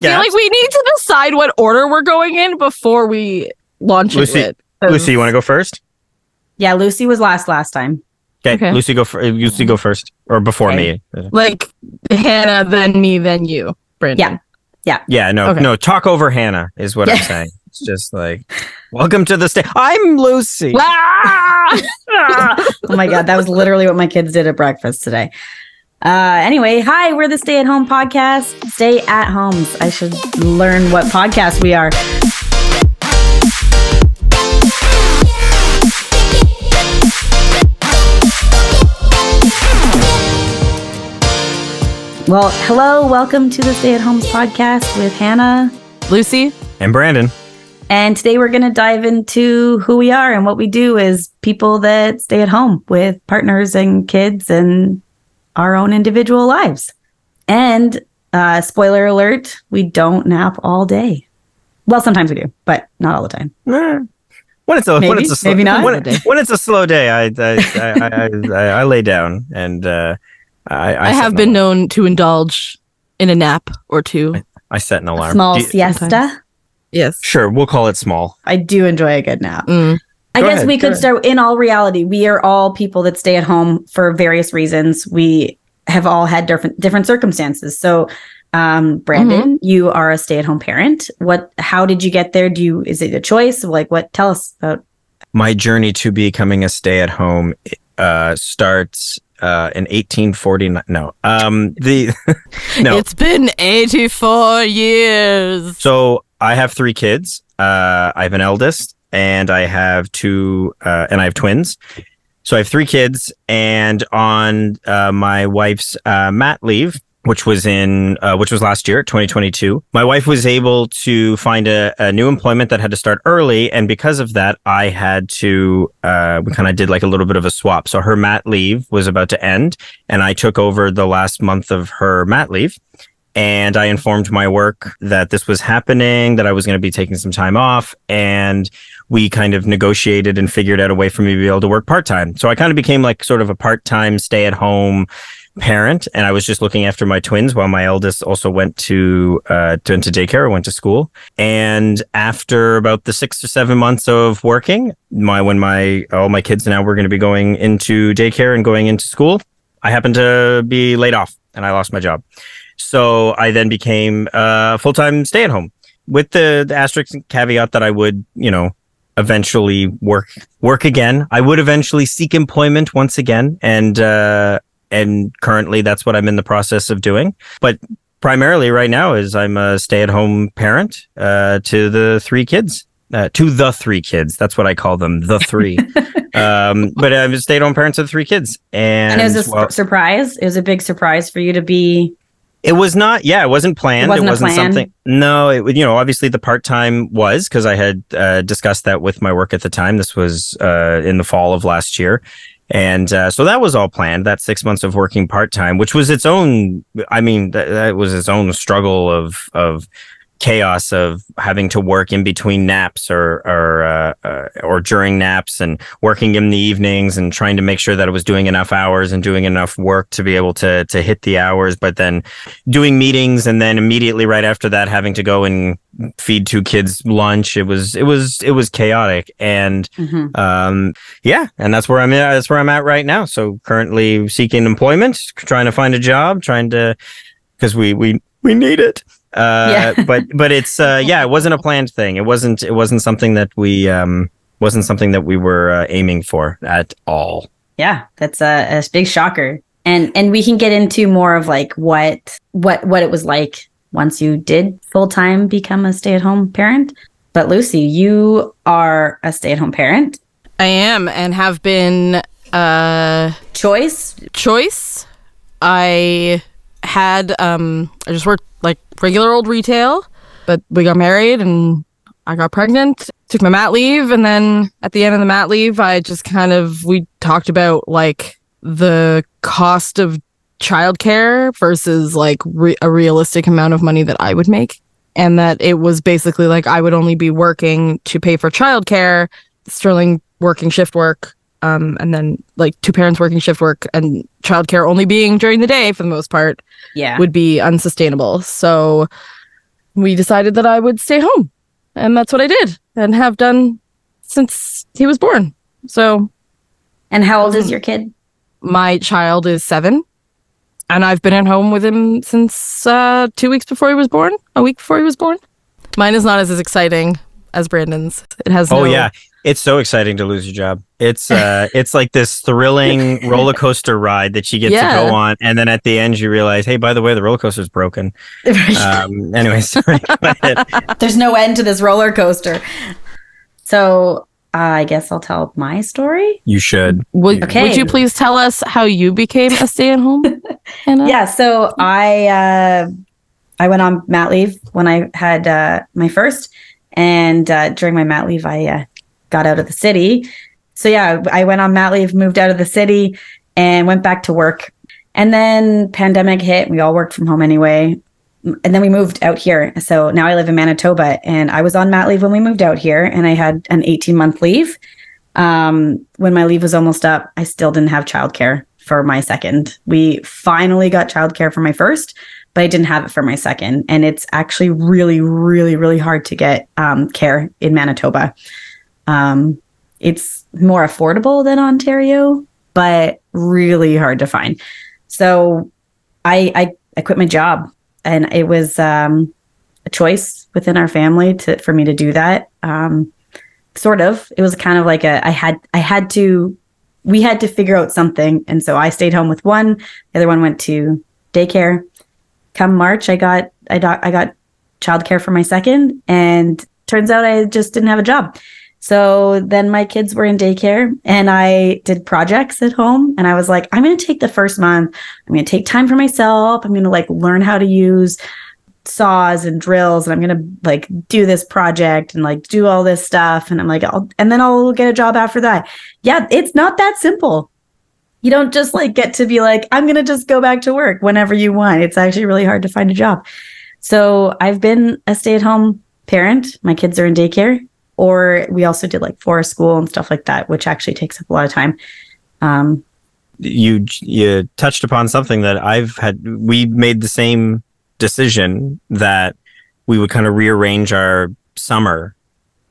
I feel like we need to decide what order we're going in before we launch into it. Lucy, you want to go first? Yeah, Lucy was last time. Okay. Lucy, go first, or before me. Like Hannah, then me, then you, Brandon. Yeah. No. Talk over Hannah is what I'm saying. It's just like, welcome to the stage. I'm Lucy. Oh my God, that was literally what my kids did at breakfast today. Anyway, hi, we're the Stay at Home podcast. Stay at homes. I should learn what podcast we are. Well, hello, welcome to the Stay at Homes podcast with Hannah, Lucy, and Brandon. And today we're going to dive into who we are and what we do as people that stay at home with partners and kids and our own individual lives. And spoiler alert, we don't nap all day. Well, sometimes we do, but not all the time. When it's a slow day, I lay down and I have been known to indulge in a nap or two. I set an alarm. Small siesta. Sometimes. Yes. Sure, we'll call it small. I do enjoy a good nap. I guess we could start. In all reality, we are all people that stay at home for various reasons. We have all had different circumstances. So, Brandon, you are a stay-at-home parent. How did you get there? Is it a choice? Tell us about. My journey to becoming a stay-at-home starts in 1849. No. It's been 84 years. So I have 3 kids. I have an eldest, and I have twins. So I have 3 kids, and on my wife's mat leave, which was last year, 2022, my wife was able to find a new employment that had to start early, and because of that, I had to we kind of did like a little bit of a swap. So her mat leave was about to end, and I took over the last month of her mat leave. And I informed my work that this was happening, that I was going to be taking some time off. And we kind of negotiated and figured out a way for me to be able to work part-time. So I kind of became like sort of a part-time stay-at-home parent. And I was just looking after my twins while my eldest also went to daycare, went to school. And after about the 6 or 7 months of working, when all my kids now were going to be going into daycare and going into school, I happened to be laid off and I lost my job. So I then became a full-time stay-at-home with the asterisk and caveat that I would, eventually work again. I would eventually seek employment once again. And currently that's what I'm in the process of doing. But primarily right now is I'm a stay-at-home parent to the 3 kids. To the 3 kids. That's what I call them, the 3. But I'm a stay-at-home parent to the 3 kids. And it was a surprise. It was a big surprise for you to be. It was not. Yeah, it wasn't planned. It wasn't something. No, obviously the part-time was because I had discussed that with my work at the time. This was in the fall of last year. And so that was all planned, that 6 months of working part-time, which was its own. I mean, that was its own struggle of chaos of having to work in between naps or during naps and working in the evenings and trying to make sure that I was doing enough hours and doing enough work to be able to hit the hours, but then doing meetings and then immediately right after that having to go and feed 2 kids lunch. It was chaotic. And and that's where I'm at. That's where I'm at right now. So currently seeking employment, trying to find a job, because we need it. But it's it wasn't a planned thing. It wasn't something that we were aiming for at all. Yeah, that's a big shocker. And we can get into more of like what it was like once you did full-time become a stay-at-home parent. But Lucy, you are a stay-at-home parent. I am and have been choice. I had I just worked like regular old retail, but we got married and I got pregnant, took my mat leave, and then at the end of the mat leave we talked about like the cost of childcare versus like a realistic amount of money that I would make, and that it was basically like I would only be working to pay for childcare, Sterling working shift work, and then like 2 parents working shift work and childcare only being during the day for the most part, would be unsustainable. So we decided that I would stay home. And that's what I did and have done since he was born. So. And how old is your kid? My child is 7. And I've been at home with him since 2 weeks before he was born. A week before he was born. Mine is not as exciting as Brandon's. It has Oh, yeah. It's so exciting to lose your job. It's like this thrilling roller coaster ride that you get to go on, and then at the end you realize, hey, by the way, the roller coaster's broken. Anyway, sorry. Go ahead. There's no end to this roller coaster. So I guess I'll tell my story. You should. Would you please tell us how you became a stay-at-home, Hannah? Yeah. So I went on mat leave when I had my first, and during my mat leave, I got out of the city. So yeah, I went on mat leave, moved out of the city, and went back to work. And then pandemic hit. We all worked from home anyway. And then we moved out here. So now I live in Manitoba, and I was on mat leave when we moved out here, and I had an 18-month leave. When my leave was almost up, I still didn't have childcare for my second. We finally got childcare for my first, but I didn't have it for my second. And it's actually really, really, really hard to get care in Manitoba. It's more affordable than Ontario, but really hard to find. So I quit my job, and it was a choice within our family for me to do that. Sort of. It was kind of like we had to figure out something. And so I stayed home with one. The other one went to daycare. Come March, I got childcare for my second, and turns out I just didn't have a job. So then my kids were in daycare, and I did projects at home, and I was like, I'm going to take the first month. I'm going to take time for myself. I'm going to learn how to use saws and drills, and I'm going to do this project and do all this stuff. And I'm like, and then I'll get a job after that. Yeah. It's not that simple. You don't just get to be I'm going to just go back to work whenever you want. It's actually really hard to find a job. So I've been a stay-at-home parent. My kids are in daycare, or we also did forest school and stuff like that, which actually takes up a lot of time. You touched upon something that we made the same decision that we would kind of rearrange our summer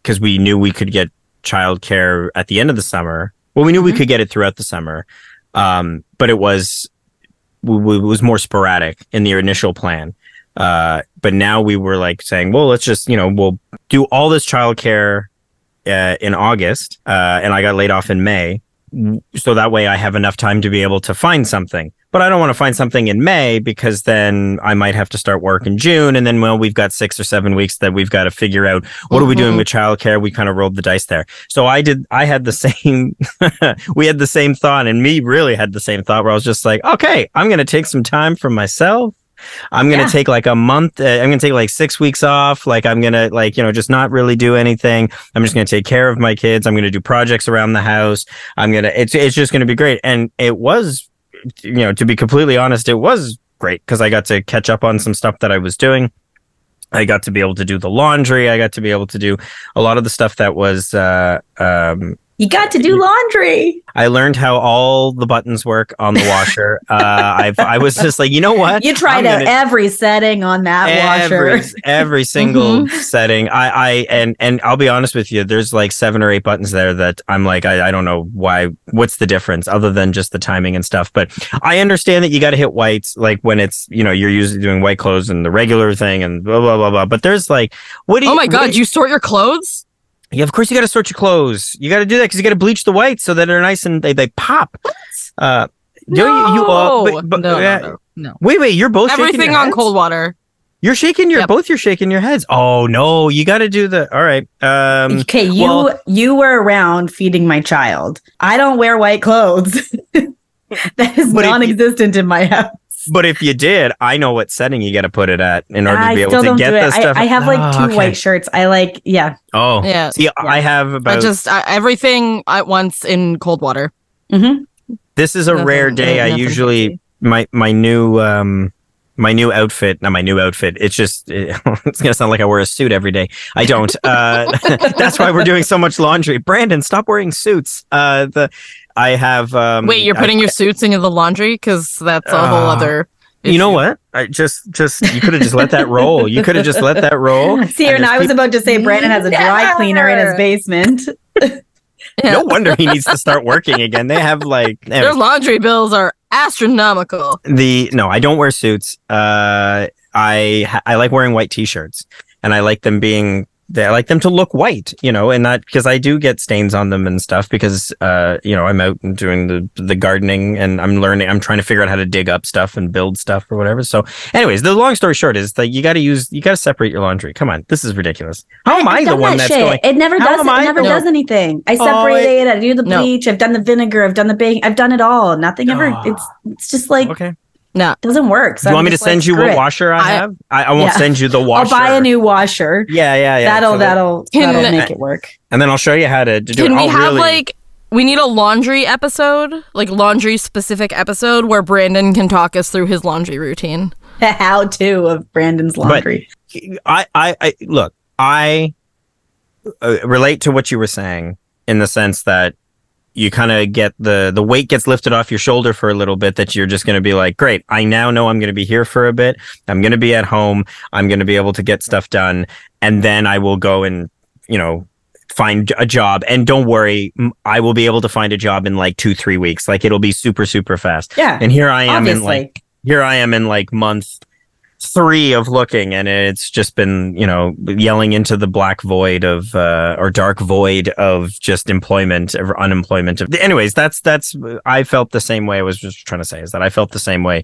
because we knew we could get childcare at the end of the summer. Well, we knew we could get it throughout the summer. But it was more sporadic in the initial plan. But now we were saying, well, let's just, we'll do all this childcare in August. And I got laid off in May. So that way I have enough time to be able to find something. But I don't want to find something in May because then I might have to start work in June. And then, we've got 6 or 7 weeks that we've got to figure out what are we doing with childcare. We kind of rolled the dice there. So I had the same, we had the same thought, and me really had the same thought where I was just like, okay, I'm going to take some time for myself. I'm going to take a month. I'm going to take 6 weeks off. I'm going to just not really do anything. I'm just going to take care of my kids. I'm going to do projects around the house. It's just going to be great. And it was, to be completely honest, it was great because I got to catch up on some stuff that I was doing. I got to be able to do the laundry. I got to be able to do a lot of the stuff that was, you got to do laundry. I learned how all the buttons work on the washer. I was just like, you know what? You tried out every setting on that washer. Every single setting. And I'll be honest with you, there's 7 or 8 buttons there that I'm like, I don't know why. What's the difference other than just the timing and stuff? But I understand that you got to hit whites when it's, you're usually doing white clothes and the regular thing and blah, blah, blah, blah. But there's what do you... Oh my God, you sort your clothes? Yeah, of course you got to sort your clothes. You got to do that because you got to bleach the whites so that they're nice and they pop. No. Wait, you're both everything on cold water. You're shaking you're shaking your heads. Oh no, you got to do the. All right. Okay, you were around feeding my child. I don't wear white clothes. That is non-existent in my house. But if you did, I know what setting you got to put it at in order to be able to get this stuff. I have 2 white shirts. Oh, yeah. See, I have about everything at once in cold water. Mm-hmm. This is a rare day. I usually my new outfit. Not my new outfit. It's just it's gonna sound like I wear a suit every day. I don't. That's why we're doing so much laundry. Brandon, stop wearing suits. I have. Wait, you're putting your suits into the laundry because that's a whole other You know what? I just you could have just let that roll. You could have just let that roll. See, and I was about to say Brandon has a dry cleaner in his basement. No wonder he needs to start working again. They have their laundry bills are astronomical. No, I don't wear suits. I like wearing white t-shirts, and I like them to look white, and not because I do get stains on them and stuff because, I'm out and doing the gardening and I'm trying to figure out how to dig up stuff and build stuff or whatever. So anyways, the long story short is that you got to separate your laundry. Come on. This is ridiculous. How am I the one that's going? It never does anything. I separate it. I do the bleach. I've done the vinegar. I've done the baking. I've done it all. Nothing ever. It's just like, okay. No, it doesn't work. So you want me to send you what washer I have? I won't send you the washer. I'll buy a new washer. Yeah. That'll make it work. And then I'll show you how to do it. Can we have we need a laundry episode, like laundry specific episode where Brandon can talk us through his laundry routine. The how-to of Brandon's laundry. But I relate to what you were saying in the sense that you kind of get the weight gets lifted off your shoulder for a little bit, that you're just going to be like, great, I now know I'm going to be here for a bit. I'm going to be at home. I'm going to be able to get stuff done. And then I will go and, find a job. And don't worry, I will be able to find a job in 2-3 weeks. It'll be super, super fast. Yeah. And here I am obviously. in month 3 of looking, and it's just been yelling into the black void of or dark void of just employment or unemployment. Anyways, that's I felt the same way. I was just trying to say is that I felt the same way,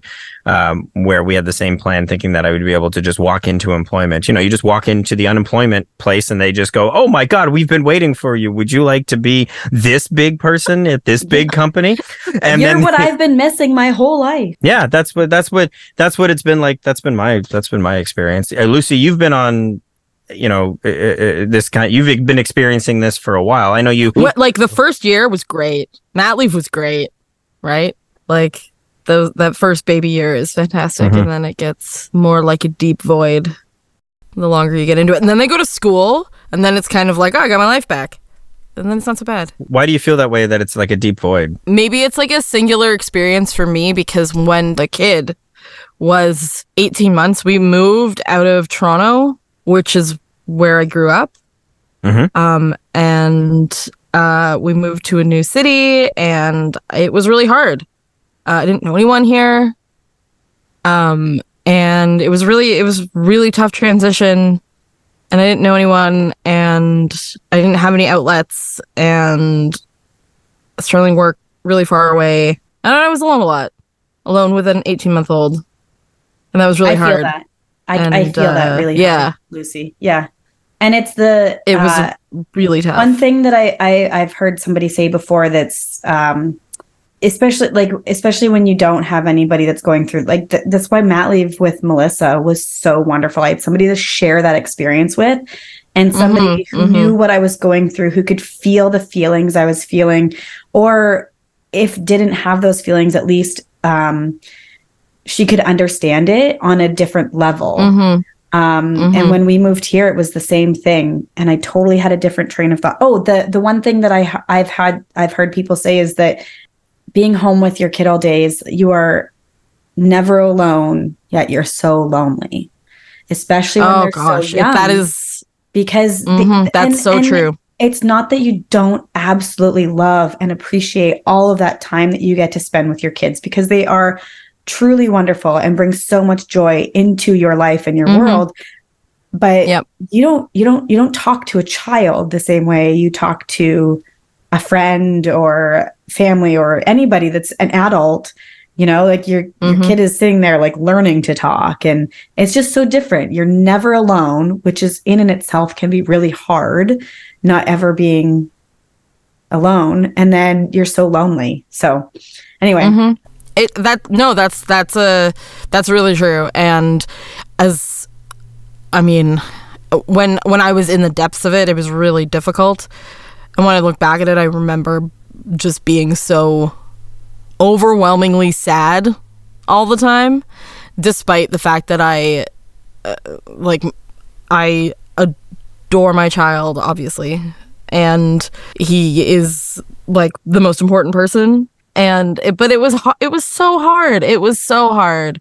where we had the same plan, thinking that I would be able to just walk into employment. You just walk into the unemployment place and they just go, oh my God, we've been waiting for you. Would you like to be this big person at this big company? And you're what I've been missing my whole life. Yeah, that's what it's been like. That's been my experience. Lucy, you've been on, this kind. You've been experiencing this for a while. I know you. The first year was great. Mat leave was great, right? That first baby year is fantastic, and then it gets more like a deep void the longer you get into it. And then they go to school, and then it's kind of like, oh, I got my life back. And then it's not so bad. Why do you feel that way, that it's like a deep void? Maybe it's like a singular experience for me, because when the kid was 18 months, we moved out of Toronto, which is where I grew up. And we moved to a new city, and it was really hard. I didn't know anyone here. And it was really tough transition, and I didn't know anyone, and I didn't have any outlets, and Sterling worked really far away. And I was alone a lot, alone with an 18-month-old. And that was really hard. I feel that really hard, Lucy. Yeah. And it was really tough. One thing that I've heard somebody say before that's especially when you don't have anybody that's going through, that's why mat leave with Melissa was so wonderful. I had somebody to share that experience with, and somebody who knew what I was going through, who could feel the feelings I was feeling, or if didn't have those feelings, at least she could understand it on a different level. And when we moved here, it was the same thing. And I totally had a different train of thought. Oh, the one thing that I've heard people say is that being home with your kid all day is you are never alone, yet you're so lonely, especially when they're so young. That is because that's so true. It's not that you don't absolutely love and appreciate all of that time that you get to spend with your kids, because they are truly wonderful and bring so much joy into your life and your world. But you don't talk to a child the same way you talk to a friend or family or anybody that's an adult. Your kid is sitting there learning to talk, and it's just so different. You're never alone, which is in and itself can be really hard, not ever being alone, and then you're so lonely. So anyway, that's really true. And when I was in the depths of it, it was really difficult. And when I look back at it, I remember just being so overwhelmingly sad all the time, despite the fact that I adore my child, obviously, and he is the most important person. But it was so hard. It was so hard.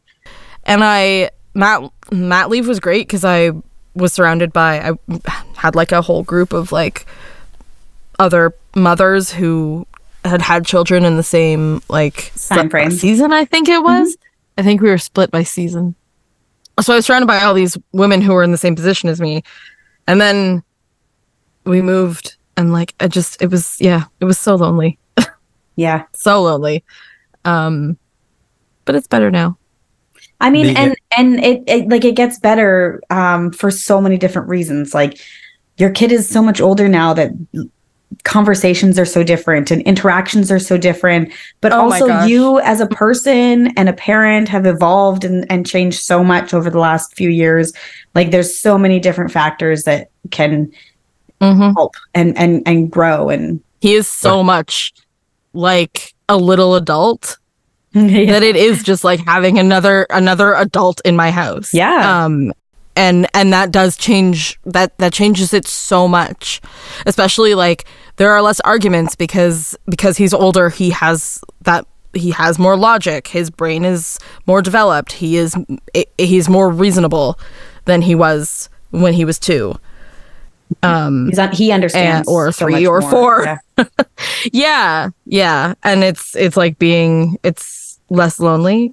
And mat leave was great because I was surrounded by, I had like a whole group of like other mothers who had children in the same like time frame season, I think it was. I think we were split by season. So I was surrounded by all these women who were in the same position as me. And then we moved and like it was so lonely. Yeah. So lonely. But it's better now. I mean, and it like it gets better for so many different reasons. Like your kid is so much older now that conversations are so different and interactions are so different, but also you as a person and a parent have evolved and changed so much over the last few years. Like there's so many different factors that can help and grow. And he is so much like a little adult that it is just like having another adult in my house. Yeah. And that does change that changes it so much, especially like there are less arguments because he's older. He has more logic. His brain is more developed. He's more reasonable than he was when he was 2. He understands, or 3 or 4. Yeah. yeah. And it's like it's less lonely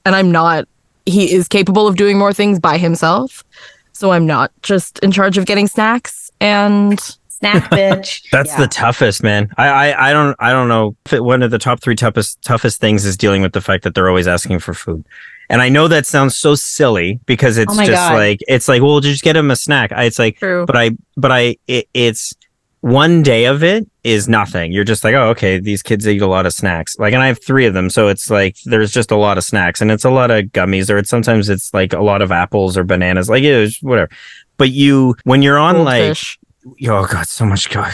and I'm not. He is capable of doing more things by himself, so I'm not just in charge of getting snacks and snack bitch. That's the toughest, man. I don't know if one of the top 3 toughest things is dealing with the fact that they're always asking for food. And I know that sounds so silly because it's it's like, well, just get him a snack. It's like, true. It's one day of it is nothing. You're just like, oh, okay, these kids eat a lot of snacks. Like, and I have 3 of them. So it's like, there's just a lot of snacks and it's a lot of gummies or sometimes it's like a lot of apples or bananas, like it was whatever. But when you're on goldfish. Oh God, so much. God,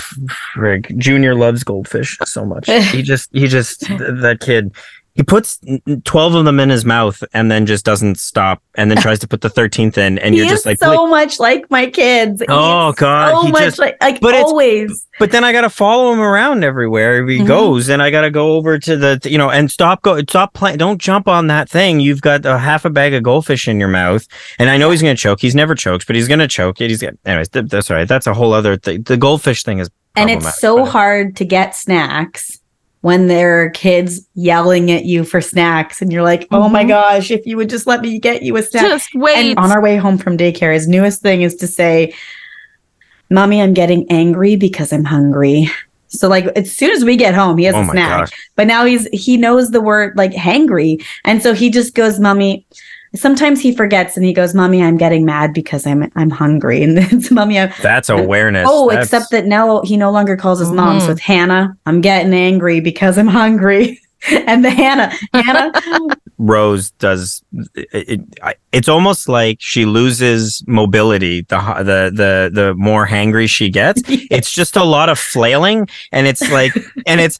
frig. Junior loves goldfish so much. he just that kid. He puts 12 of them in his mouth and then just doesn't stop and then tries to put the 13th in. And you're just like, so much like my kids. Oh God. So much like always. But then I got to follow him around everywhere he goes and I got to go over to the, and stop playing. Don't jump on that thing. You've got half a bag of goldfish in your mouth. And I know he's going to choke. He's never chokes, but he's going to choke it. Anyways, that's all right. That's a whole other thing. The goldfish thing is problematic. And it's so hard to get snacks when there are kids yelling at you for snacks and you're like, oh my gosh, if you would just let me get you a snack. Just wait. And on our way home from daycare, his newest thing is to say, Mommy, I'm getting angry because I'm hungry. So like as soon as we get home, he has a snack. Gosh. But now he knows the word like hangry. And so he just goes, Mommy. Sometimes he forgets and he goes, Mommy, I'm getting mad because I'm hungry. And it's Mommy. That's awareness. Except that now he no longer calls his mom. So it's Hannah, I'm getting angry because I'm hungry. And the Hannah Rose does it's almost like she loses mobility the more hangry she gets. It's just a lot of flailing and it's like and it's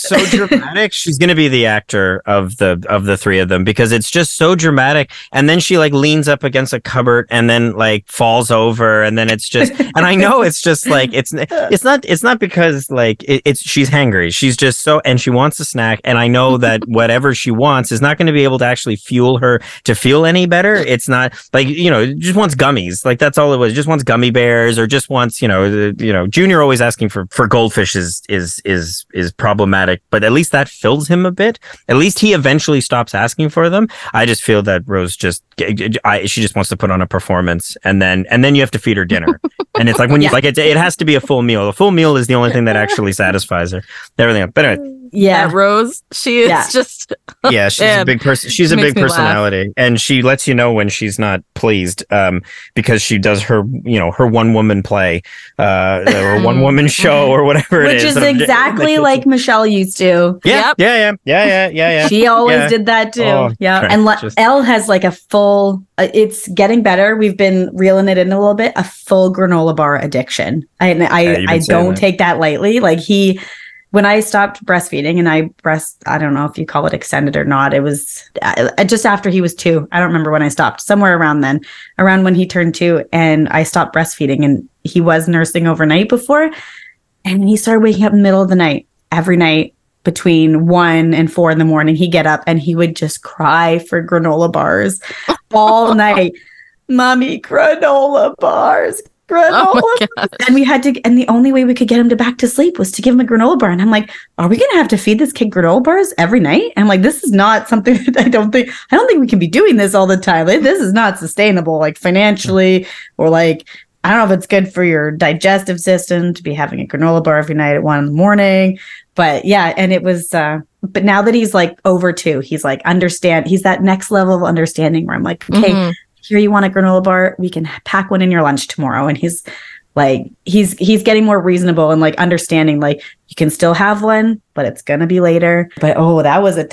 so dramatic. She's gonna be the actor of the 3 of them because it's just so dramatic. And then she like leans up against a cupboard and then like falls over and then it's just and I know it's just like it's not because like it's she's hangry. She's just so and she wants a snack and I know that whatever she wants is not going to be able to actually fuel her to feel any better. It's not like, just wants gummies. Like that's all it was. Just wants gummy bears or just wants, Junior always asking for goldfish is problematic, but at least that fills him a bit. At least he eventually stops asking for them. I just feel that Rose she just wants to put on a performance and then you have to feed her dinner. And it's like when you like it has to be a full meal. A full meal is the only thing that actually satisfies her. Everything else. But anyway. Yeah, Rose. She is just. Yeah, she's a big person. She's a big personality, and she lets you know when she's not pleased, because she does her one woman play, or one woman show or whatever it is. Which is exactly like Michelle used to. Yeah. She always did that too. Oh, yeah, and Elle has like a full. It's getting better. We've been reeling it in a little bit. A full granola bar addiction. I don't take that lightly. Like when I stopped breastfeeding and I don't know if you call it extended or not. It was just after he was 2. I don't remember when I stopped, somewhere around then, around when he turned 2 and I stopped breastfeeding and he was nursing overnight before. And he started waking up in the middle of the night, every night, between 1 and 4 in the morning, he'd get up and he would just cry for granola bars all night. Mommy, granola bars. Granola. Oh, and we had to, and the only way we could get him back to sleep was to give him a granola bar. And I'm like, are we gonna have to feed this kid granola bars every night? I'm like, this is not something that I don't think we can be doing this all the time. Like, this is not sustainable, like financially, or like, I don't know if it's good for your digestive system to be having a granola bar every night at 1 in the morning. But yeah, and it was but now that he's like over 2, he's like he's that next level of understanding where I'm like, okay, here, you want a granola bar? We can pack one in your lunch tomorrow. And he's like, he's getting more reasonable and like understanding, like, you can still have one, but it's going to be later. But that was a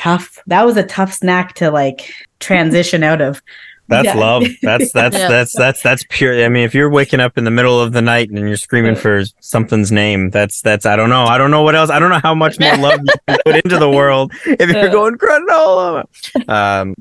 tough snack to like transition out of. That's love. That's pure. I mean, if you're waking up in the middle of the night and you're screaming for something's name, that's I don't know. I don't know what else. I don't know how much more love you can put into the world if you're going granola.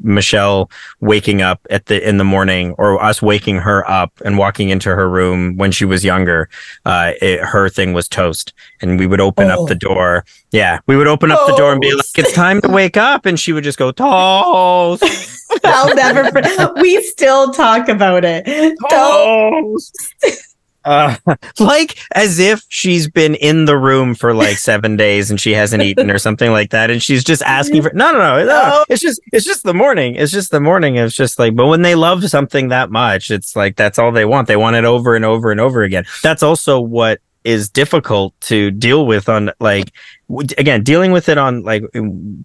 Michelle waking up in the morning, or us waking her up and walking into her room when she was younger. Her thing was toast, and we would open up the door. Yeah, we would open up the door and be like, "It's time to wake up," and she would just go, "Toast." I'll never forget. We still talk about it. Toast. Like as if she's been in the room for like 7 days and she hasn't eaten or something like that, and she's just asking for no. It's just the morning. It's just the morning. It's just like, but when they love something that much, it's like that's all they want. They want it over and over and over again. That's also what is difficult to deal with on like, again, dealing with it on like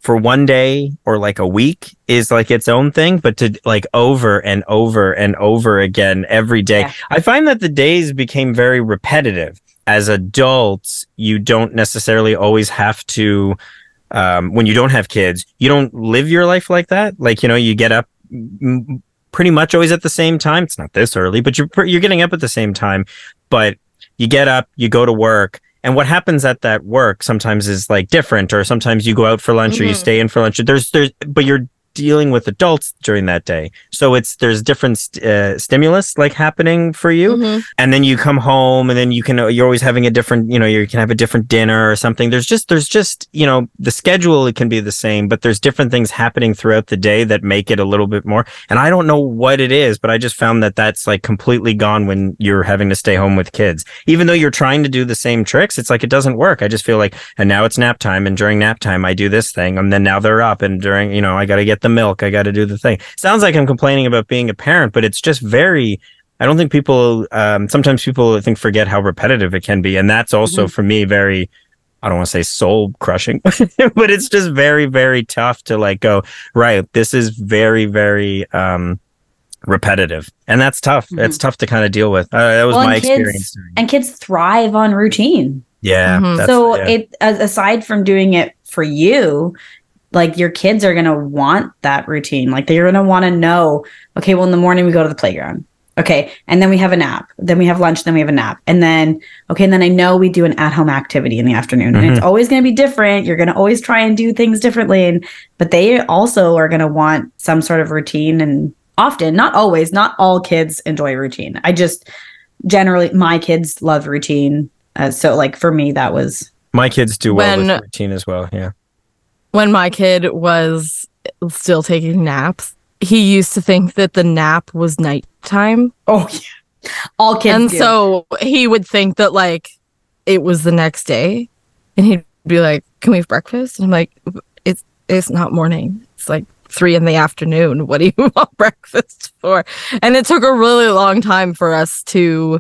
for 1 day or like a week is like its own thing, but to like over and over and over again every day. Yeah. I find that the days became very repetitive. As adults, you don't necessarily always have to, when you don't have kids, you don't live your life like that. Like, you know, you get up pretty much always at the same time. It's not this early, but you're getting up at the same time, but you get up, you go to work, and what happens at that work sometimes is like different, or sometimes you go out for lunch or you stay in for lunch. But you're dealing with adults during that day. So there's different stimulus like happening for you. And then you come home and then you're always having a different, you can have a different dinner or something. There's just, the schedule, it can be the same, but there's different things happening throughout the day that make it a little bit more. And I don't know what it is, but I just found that that's like completely gone when you're having to stay home with kids. Even though you're trying to do the same tricks, it's like, it doesn't work. I just feel like, and now it's nap time, and during nap time, I do this thing. And then now they're up, and during, I got to get the milk. I got to do the thing. Sounds like I'm complaining about being a parent, but it's just very, I don't think people, sometimes people I think forget how repetitive it can be. And that's also for me, very, I don't want to say soul crushing, but it's just very, very tough to like go, right, this is very, very, repetitive. And that's tough. It's tough to kind of deal with. That was my experience. And kids thrive on routine. Yeah. So it, aside from doing it for you, like your kids are going to want that routine. Like they're going to want to know, okay, well in the morning we go to the playground. Okay. And then we have a nap. Then we have lunch. Then we have a nap. And then, okay. And then I know we do an at-home activity in the afternoon, and it's always going to be different. You're going to always try and do things differently. But they also are going to want some sort of routine, and often, not always, not all kids enjoy routine. I just generally, my kids love routine. So like for me, that was. My kids do well with routine as well. Yeah. When my kid was still taking naps, he used to think that the nap was nighttime. Oh, yeah. All kids And do. so he would think that, like, it was the next day. And he'd be like, can we have breakfast? And I'm like, it's not morning. It's like 3 p.m. What do you want breakfast for? And it took a really long time for us to,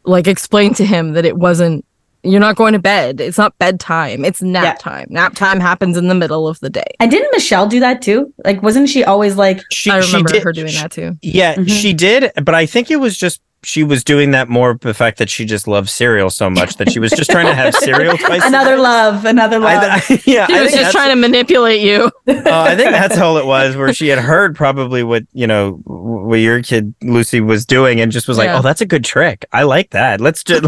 like, explain to him that it wasn't, you're not going to bed. It's not bedtime. It's nap time. Nap time happens in the middle of the day. And didn't Michelle do that too? Like, wasn't she always like... I remember her doing that too. Yeah, she did. But I think it was just, she was doing that more the fact that she just loves cereal so much that she was just trying to have cereal twice another love. She was just trying to manipulate you. I think that's all it was, where she had heard probably what your kid Lucy was doing, and just was like, oh, that's a good trick. I like that. Let's throw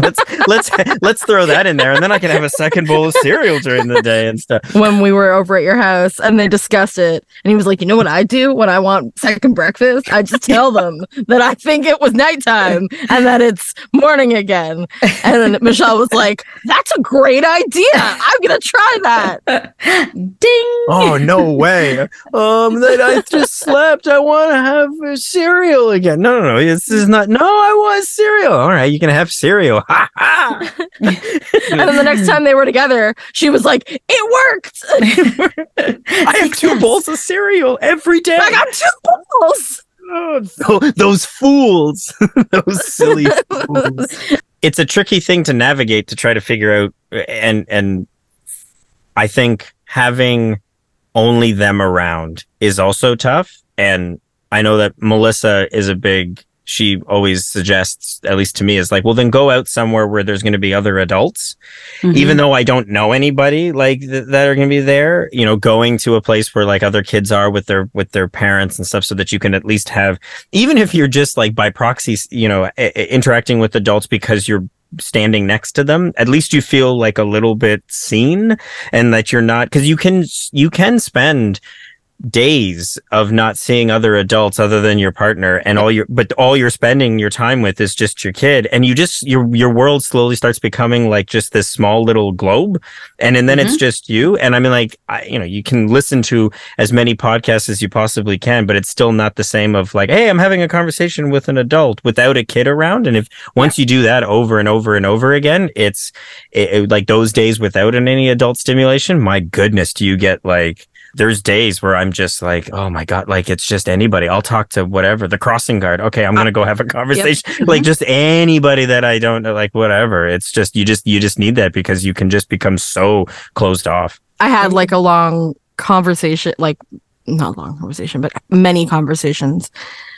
that in there, and then I can have a second bowl of cereal during the day and stuff. When we were over at your house and they discussed it, and he was like, you know what I do when I want second breakfast? I just tell them that I think it was nighttime. time, and then it's morning again. And then Michelle was like, that's a great idea. I'm going to try that. Ding. Oh, no way. That I just slept. I want to have cereal again. No. This is not. No, I want cereal. All right, you can have cereal. Ha ha. And then the next time they were together, she was like, it worked. I have 2 bowls of cereal every day. I got 2 bowls. Oh, those fools. Those silly fools. It's a tricky thing to navigate, to try to figure out, and I think having only them around is also tough. And I know that Melissa is she always suggests, at least to me, is like, well, then go out somewhere where there's going to be other adults. Mm-hmm. Even though I don't know anybody like that are going to be there, going to a place where like other kids are with their parents and stuff, so that you can at least have, even if you're just like by proxy, interacting with adults because you're standing next to them, at least you feel like a little bit seen, and that you're not, because you can spend days of not seeing other adults other than your partner, and all you're spending your time with is just your kid, and your world slowly starts becoming like just this small little globe, and then it's just you. And I mean, like, you can listen to as many podcasts as you possibly can, but it's still not the same of like, hey, I'm having a conversation with an adult without a kid around. And if once you do that over and over and over again, it's like those days without any adult stimulation, my goodness, do you get like, there's days where I'm just like, oh my God, like it's just anybody. I'll talk to whatever, the crossing guard. Okay, I'm going to go have a conversation. Yep. Like just anybody that I don't know, like whatever. It's just, you just need that, because you can just become so closed off. I had like a long conversation, like not long conversation, but many conversations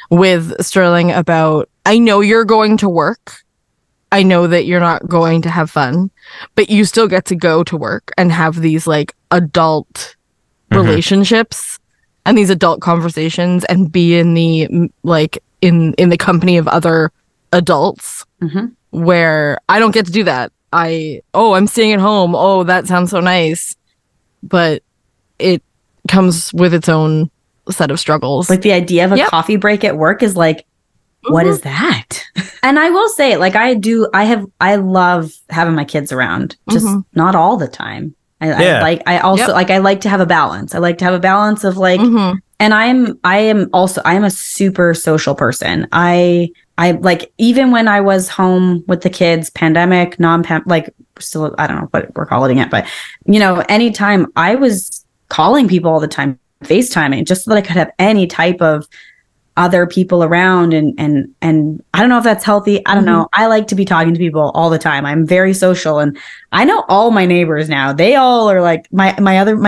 with Sterling about, I know you're going to work. I know that you're not going to have fun, but you still get to go to work and have these like adult relationships and these adult conversations, and be in the like in the company of other adults, where I don't get to do that. I'm staying at home. Oh, that sounds so nice, but it comes with its own set of struggles. Like the idea of a coffee break at work is like, what is that? And I will say, like, I love having my kids around, just not all the time. I like to have a balance. I like to have a balance of like, and I am a super social person. I like, even when I was home with the kids, pandemic, like still, I don't know what we're calling it, but anytime I was calling people all the time, FaceTiming, just so that I could have any type of other people around, and I don't know if that's healthy. I don't know. I like to be talking to people all the time. I'm very social, and I know all my neighbors now. They all are like my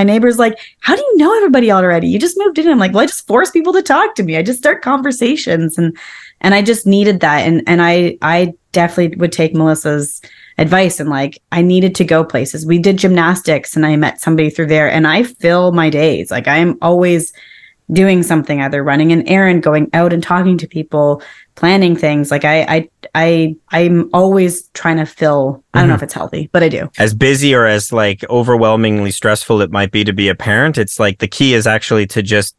neighbors. Like, how do you know everybody already? You just moved in. I'm like, well, I just force people to talk to me. I just start conversations, and I just needed that, and I definitely would take Melissa's advice, and like, I needed to go places. We did gymnastics, and I met somebody through there, and I fill my days. Like, I'm always doing something, either running an errand, going out and talking to people, planning things. Like I'm always trying to fill. I don't know if it's healthy, but I do. As busy or as like overwhelmingly stressful it might be to be a parent, it's like the key is actually to just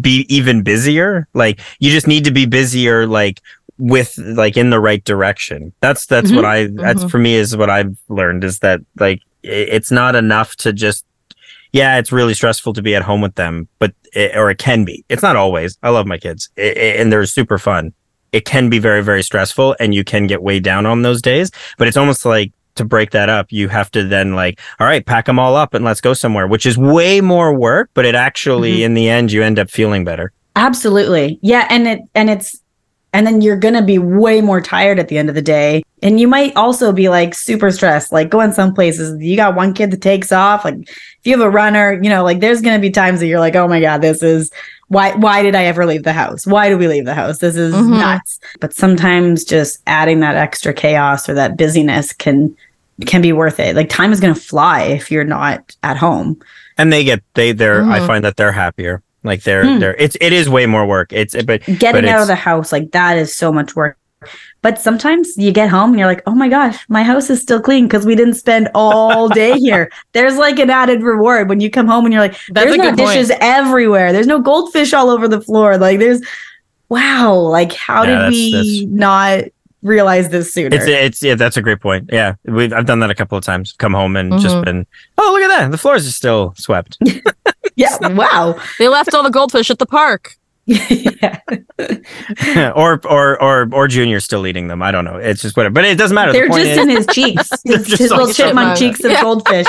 be even busier. Like you just need to be busier, like with like in the right direction. That's what that's for me is what I've learned, is that like it's not enough to just, yeah, it's really stressful to be at home with them, but it can be. It's not always. I love my kids, and they're super fun. It can be very, very stressful, and you can get way down on those days. But it's almost like, to break that up, you have to then like, all right, pack them all up and let's go somewhere, which is way more work, but it actually, in the end, you end up feeling better. Absolutely, yeah, and then you're going to be way more tired at the end of the day. And you might also be like super stressed, like going some places. You got one kid that takes off. Like if you have a runner, like there's going to be times that you're like, oh my God, this is why did I ever leave the house? Why do we leave the house? This is nuts. But sometimes just adding that extra chaos or that busyness can be worth it. Like time is going to fly if you're not at home. And I find that they're happier. Like it is way more work. Getting out of the house, like that is so much work. But sometimes you get home and you're like, oh my gosh, my house is still clean because we didn't spend all day here. There's like an added reward when you come home and you're like, there's no dishes everywhere. There's no goldfish all over the floor. Like wow, like how did we not realized this sooner. Yeah, that's a great point. Yeah, I've done that a couple of times. Come home and just been, oh, look at that. The floors are still swept. Yeah, wow. They left all the goldfish at the park. Yeah. or Junior's still eating them. I don't know. It's just whatever. But it doesn't matter. They're just in his cheeks. His little chipmunk cheeks of goldfish.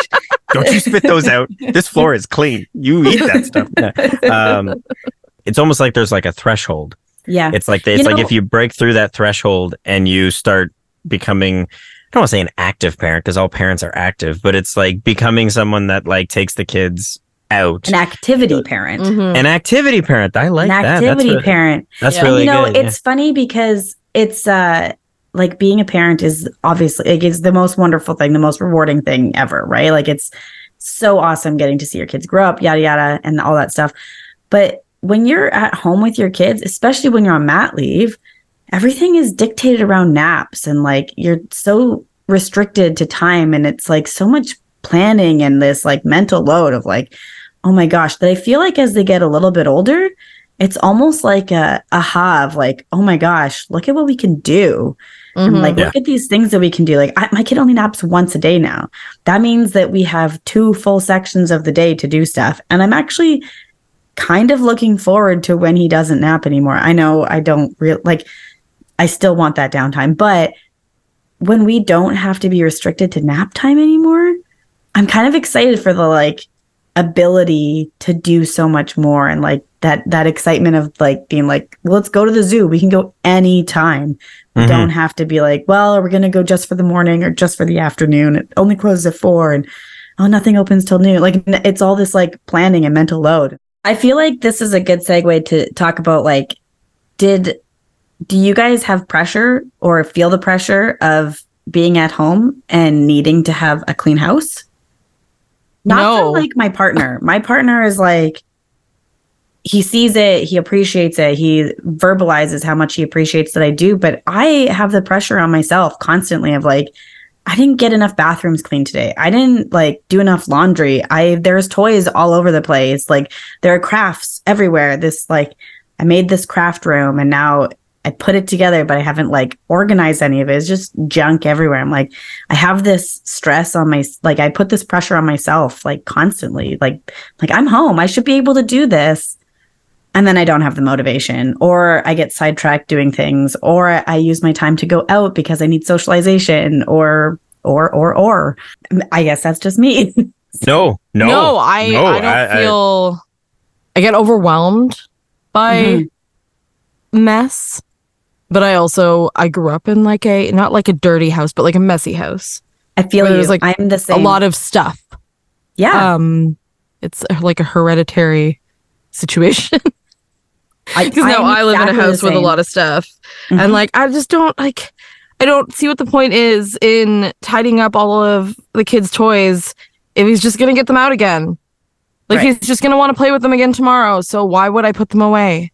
Don't you spit those out. This floor is clean. You eat that stuff. Yeah. It's almost like there's like a threshold. Yeah. It's like if you break through that threshold and you start becoming, I don't want to say an active parent because all parents are active, but it's like becoming someone that like takes the kids out. An activity parent. An activity parent. I like that. An activity parent. That's really good. It's funny because it's like being a parent is obviously like it's the most wonderful thing, the most rewarding thing ever, right? Like it's so awesome getting to see your kids grow up, yada yada, and all that stuff. But when you're at home with your kids, especially when you're on mat leave, everything is dictated around naps and like you're so restricted to time, and it's like so much planning and this like mental load of like, oh my gosh, that I feel like as they get a little bit older, it's almost like a aha of like, oh my gosh, look at what we can do. And like, look at these things that we can do. Like my kid only naps once a day now. That means that we have 2 full sections of the day to do stuff. And I'm actually kind of looking forward to when he doesn't nap anymore. I know I don't I still want that downtime, but when we don't have to be restricted to nap time anymore, I'm kind of excited for the like ability to do so much more, and like that excitement of like being like, well, let's go to the zoo. We can go anytime. We don't have to be like, well, are we going to go just for the morning or just for the afternoon? It only closes at 4 and nothing opens till noon. Like it's all this like planning and mental load. I feel like this is a good segue to talk about like, do you guys have pressure or feel the pressure of being at home and needing to have a clean house? Not from like my partner. My partner is like, he sees it, he appreciates it, he verbalizes how much he appreciates that I do. But I have the pressure on myself constantly of like, I didn't get enough bathrooms cleaned today. I didn't like do enough laundry. There's toys all over the place. Like there are crafts everywhere. This like, I made this craft room and now I put it together, but I haven't like organized any of it. It's just junk everywhere. I'm like, I have this stress on I put this pressure on myself, like constantly, like I'm home. I should be able to do this. And then I don't have the motivation, or I get sidetracked doing things, or I use my time to go out because I need socialization or I guess that's just me. No, I don't feel, I get overwhelmed by mess. But I grew up in like not like a dirty house, but like a messy house. I feel there's like I'm the same. A lot of stuff. Yeah. It's like a hereditary situation. Because now I live in a house with a lot of stuff. And like, I just don't like, I don't see what the point is in tidying up all of the kids' toys if he's just going to get them out again. Like he's just going to want to play with them again tomorrow. So why would I put them away?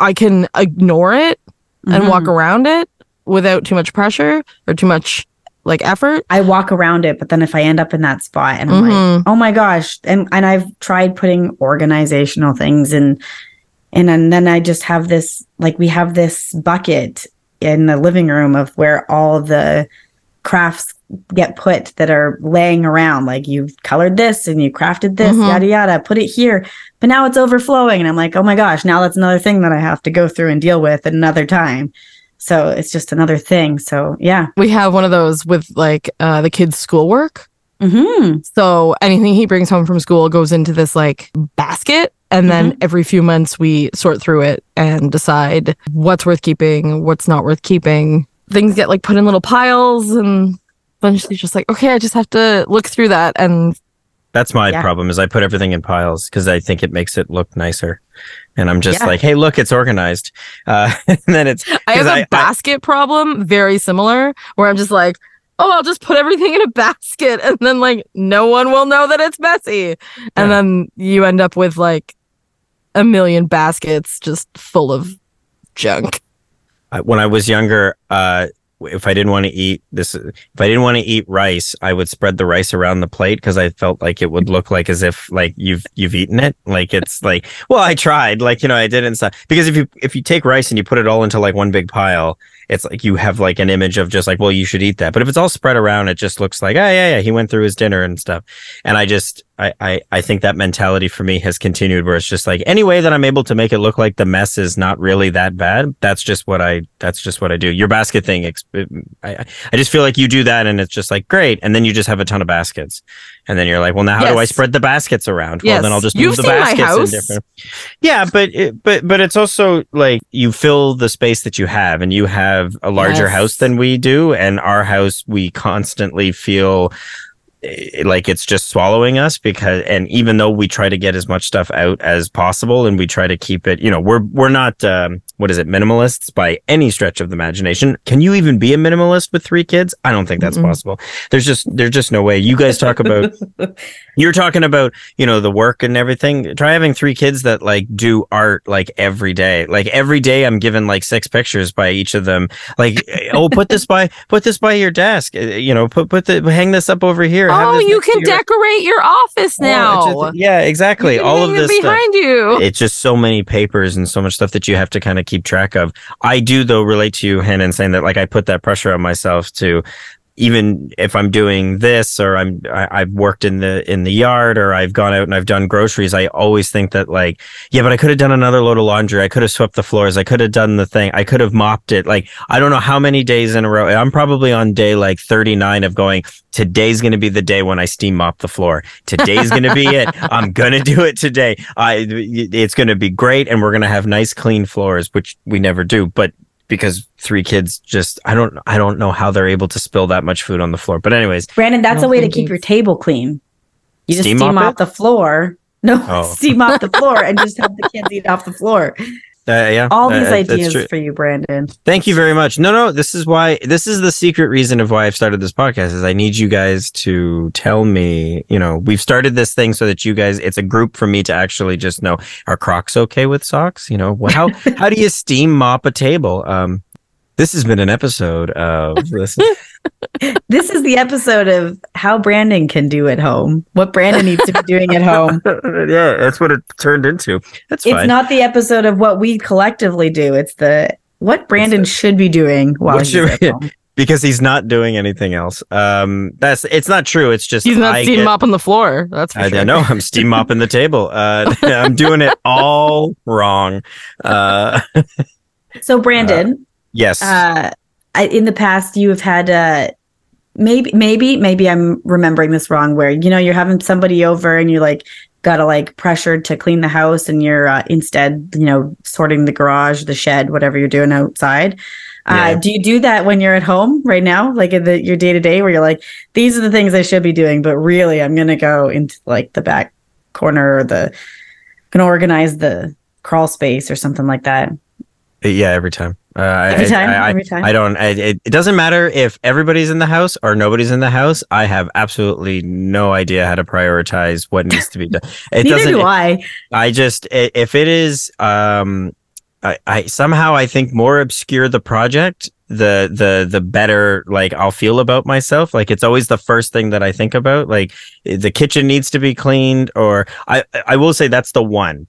I can ignore it and walk around it without too much pressure or too much like effort. I walk around it, but then if I end up in that spot and I'm like, oh my gosh, and I've tried putting organizational things and then I just have this, like we have this bucket in the living room of where all the crafts get put that are laying around. Like you've colored this and you crafted this, yada, yada, put it here. But now it's overflowing. And I'm like, oh my gosh, now that's another thing that I have to go through and deal with at another time. So it's just another thing. So yeah. We have one of those with like the kids' schoolwork. So anything he brings home from school goes into this like basket. And then every few months we sort through it and decide what's worth keeping, what's not worth keeping. Things get like put in little piles, and then she's just like, okay, I just have to look through that. And that's my problem is I put everything in piles because I think it makes it look nicer. And I'm just like, hey, look, it's organized. And then I have a basket problem, very similar, where I'm just like, oh, I'll just put everything in a basket and then like no one will know that it's messy. And then you end up with like a million baskets just full of junk. When I was younger, if I didn't want to eat rice, I would spread the rice around the plate because I felt like it would look like as if like you've eaten it. Like it's like, well, I tried, like, I did inside because if you take rice and you put it all into like one big pile, it's like you have like an image of just like, well, you should eat that. But if it's all spread around, it just looks like, oh yeah, he went through his dinner and stuff. And I think that mentality for me has continued, where it's just like, any way that I'm able to make it look like the mess is not really that bad, that's just what I do. Your basket thing, I just feel like you do that, and it's just like, great, and then you just have a ton of baskets, and then you're like, well, now how do I spread the baskets around? Well, then I'll just move the baskets in different. Yeah, but it's also like you fill the space that you have, and you have a larger house than we do, and our house, we constantly feel like it's just swallowing us, because, and even though we try to get as much stuff out as possible, and we try to keep it, we're not what is it, minimalists by any stretch of the imagination. Can you even be a minimalist with 3 kids? I don't think that's possible. There's just no way. You guys talk about you're talking about the work and everything. Try having 3 kids that like do art like every day. Like every day I'm given like 6 pictures by each of them, like, oh, put this by your desk, hang this up over here. Oh, you can decorate your office now. Yeah, exactly. All of this behind stuff. You. It's just so many papers and so much stuff that you have to kind of keep track of. I do, though, relate to you, Hannah, in saying that like I put that pressure on myself to, even if I'm doing this, or I've worked in the yard, or I've gone out and I've done groceries, I always think that like, yeah, but I could have done another load of laundry. I could have swept the floors. I could have done the thing. I could have mopped it. Like, I don't know how many days in a row. I'm probably on day like 39 of going, today's going to be the day when I steam mop the floor. Today's going to be it. I'm going to do it today. It's going to be great. And we're going to have nice, clean floors, which we never do. But because 3 kids, just I don't know how they're able to spill that much food on the floor. But anyways, Brandon, that's a way to keep your table clean. You just steam mop the floor. No, steam mop the floor and just have the kids eat off the floor. All these ideas for you, Brandon. Thank you very much. No, this is the secret reason of why I've started this podcast, is I need you guys to tell me, we've started this thing so that you guys, it's a group for me to actually just know, are Crocs okay with socks? How do you steam mop a table? This has been an episode of this. This is the episode of how Brandon can do at home, what Brandon needs to be doing at home. Yeah, that's what it turned into. It's fine. It's not the episode of what we collectively do. It's what Brandon should be doing while he's at home. Because he's not doing anything else. It's not true. It's just he's not steam mopping the floor. That's for sure. I know. I'm steam mopping the table. I'm doing it all wrong. So Brandon. Yes. In the past, you have had maybe I'm remembering this wrong, where you're having somebody over and you like gotta like pressured to clean the house, and you're instead sorting the garage, the shed, whatever you're doing outside. Do you do that when you're at home right now, like in your day to day, where you're like, these are the things I should be doing, but really I'm gonna go into like the back corner, or gonna organize the crawl space or something like that? Yeah, every time. Every time. I don't. It doesn't matter if everybody's in the house or nobody's in the house. I have absolutely no idea how to prioritize what needs to be done. Neither do I. I just, if it is, I somehow, I think, more obscure the project, the better like I'll feel about myself. Like, it's always the first thing that I think about. Like, the kitchen needs to be cleaned, or I will say that's the one.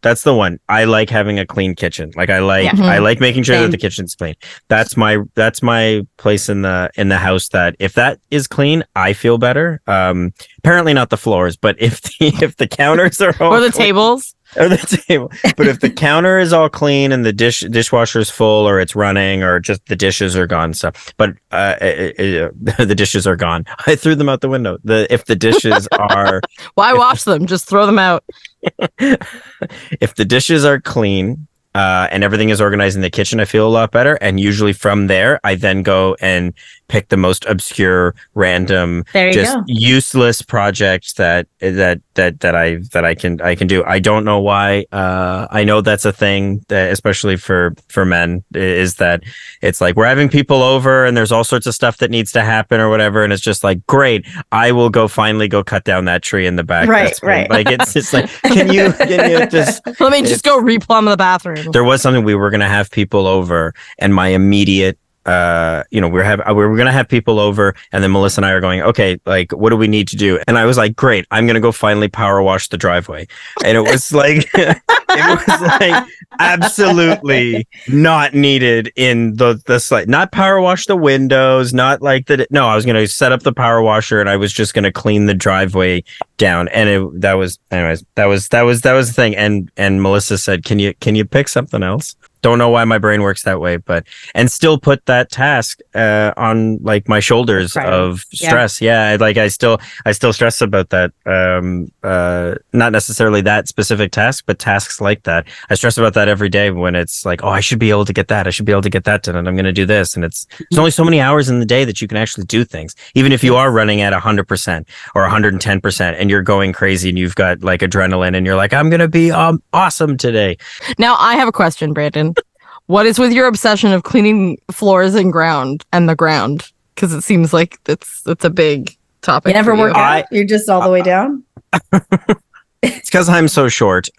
I like having a clean kitchen. Like, I like making sure that the kitchen's clean. That's my place in the house, that if that is clean, I feel better. Apparently not the floors, but if the counters are all or the tables. Or the table. But if the counter is all clean and the dishwasher is full, or it's running, or just the dishes are gone, stuff. But the dishes are gone. I threw them out the window. If the dishes are, why wash them? Just throw them out. If the dishes are clean, and everything is organized in the kitchen, I feel a lot better. And usually from there, I then go and pick the most obscure, random, just useless projects that I can do. I don't know why. I know that's a thing that, especially for men, is that it's like we're having people over and there's all sorts of stuff that needs to happen or whatever, and it's just like, great, I will finally go cut down that tree in the back. Right. Like, it's like, can you just let me just go replumb the bathroom. There was something, we were going to have people over, and my immediate we were gonna have people over, and then Melissa and I are going, okay, like, what do we need to do? And I was like, great, I'm gonna go finally power wash the driveway. And it was like, it was like absolutely not needed in the slight. Not power wash the windows, not like that. No, I was gonna set up the power washer, and I was just gonna clean the driveway down. And that was the thing. And Melissa said, can you pick something else? Don't know why my brain works that way, and still put that task on like my shoulders of stress. Yeah, like I still stress about that. Not necessarily that specific task, but tasks like that. I stress about that every day when it's like, oh, I should be able to get that. I should be able to get that done, and I'm going to do this. And there's only so many hours in the day that you can actually do things. Even if you are running at 100% or 110%, and you're going crazy, and you've got like adrenaline, and you're like, I'm going to be awesome today. Now I have a question, Brandon. What is with your obsession of cleaning floors and the ground? Because it seems like it's a big topic. You never work out? You're just all the way down? It's because I'm so short.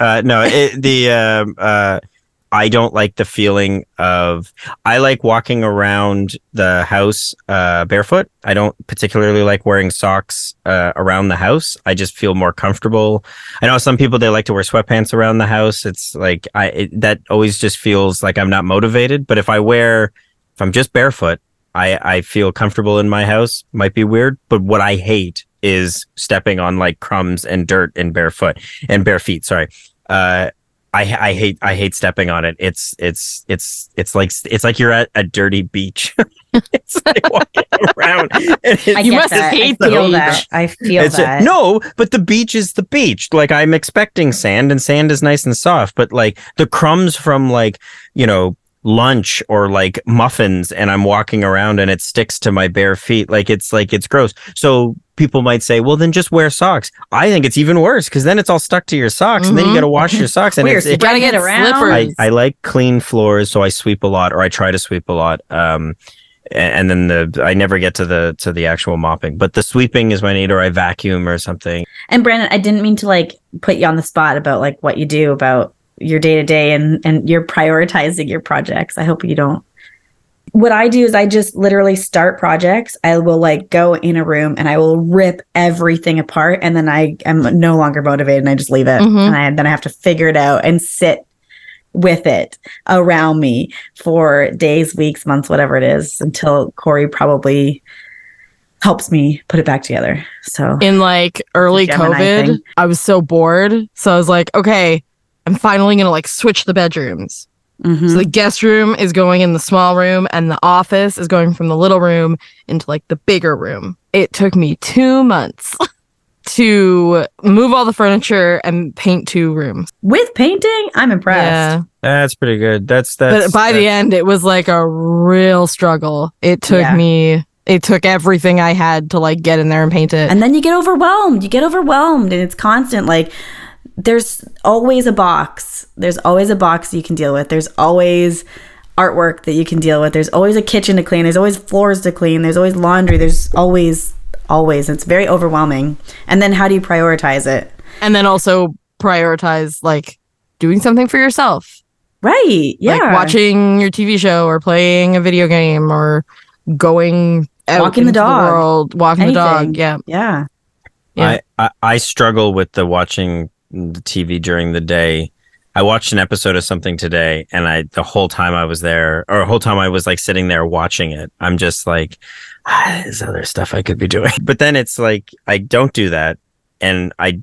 I don't like the feeling of, I like walking around the house barefoot. I don't particularly like wearing socks around the house. I just feel more comfortable. I know some people, they like to wear sweatpants around the house. It's like, that always just feels like I'm not motivated. But if I'm just barefoot, I feel comfortable in my house. Might be weird, but what I hate is stepping on like crumbs and dirt in bare feet. Sorry. I hate stepping on it. It's like you're at a dirty beach. It's like walking around. You must hate the beach. I feel that. No, but the beach is the beach. Like, I'm expecting sand, and sand is nice and soft, but like the crumbs from like, lunch or like muffins, and I'm walking around and it sticks to my bare feet. It's gross. So people might say, well, then just wear socks. I think it's even worse, because then it's all stuck to your socks, and then you got to wash your socks. And you got to get around. Slippers. I like clean floors, so I sweep a lot, or I try to sweep a lot. And then I never get to the actual mopping, but the sweeping is when I need, or I vacuum or something. And Brandon, I didn't mean to like put you on the spot about like what you do about your day to day and you're prioritizing your projects. I hope you don't. What I do is I just literally start projects. I will like go in a room and I will rip everything apart, and then I am no longer motivated and I just leave it. And then I have to figure it out and sit with it around me for days, weeks, months, whatever it is, until Corey probably helps me put it back together. So in like early COVID, I was so bored. So I was like, okay, I'm finally going to like switch the bedrooms. So the guest room is going in the small room, and the office is going from the little room into like the bigger room. It took me 2 months to move all the furniture and paint 2 rooms. With painting? I'm impressed. Yeah. That's pretty good. But by the end, it was like a real struggle. It took it took everything I had to like get in there and paint it. And then you get overwhelmed. And it's constant. Like, there's always a box. There's always a box you can deal with. There's always artwork that you can deal with. There's always a kitchen to clean. There's always floors to clean. There's always laundry. There's always. It's very overwhelming. And then how do you prioritize it? And then also prioritize like doing something for yourself. Right. Yeah. Like watching your TV show or playing a video game or going out walking the dog. The world, walking the dog. Yeah. Yeah. Yeah. I struggle with the watching the TV during the day. I watched an episode of something today, and the whole time I was there, or the whole time I was like sitting there watching it, I'm just like, there's other stuff I could be doing. But then it's like, I don't do that, and I